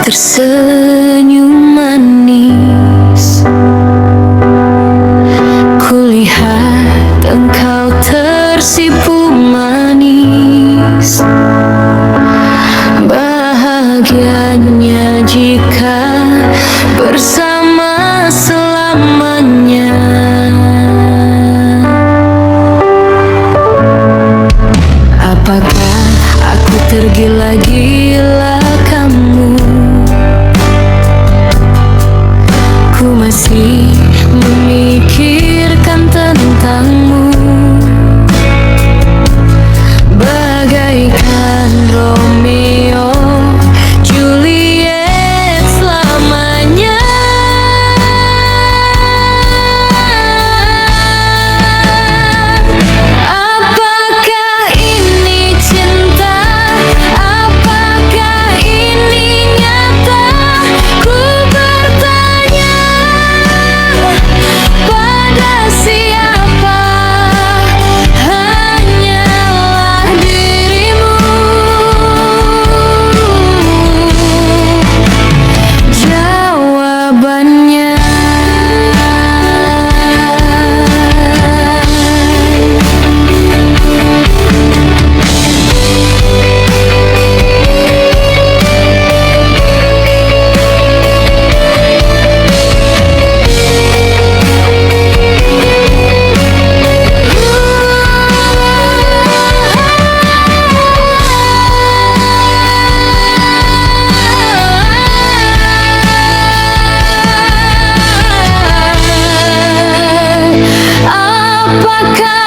tersenyum manis. Kulihat engkau tersipu manis. Bahagianya jika bersama selamanya. Apakah aku tergila-gila kamu? Ku masih memikirkan tentangmu, bagaikan Romeo Juliet selamanya. Apakah ini cinta? Apakah ini nyata? Ku bertanya pada siapa? Hanyalah dirimu. Jawabannya apakah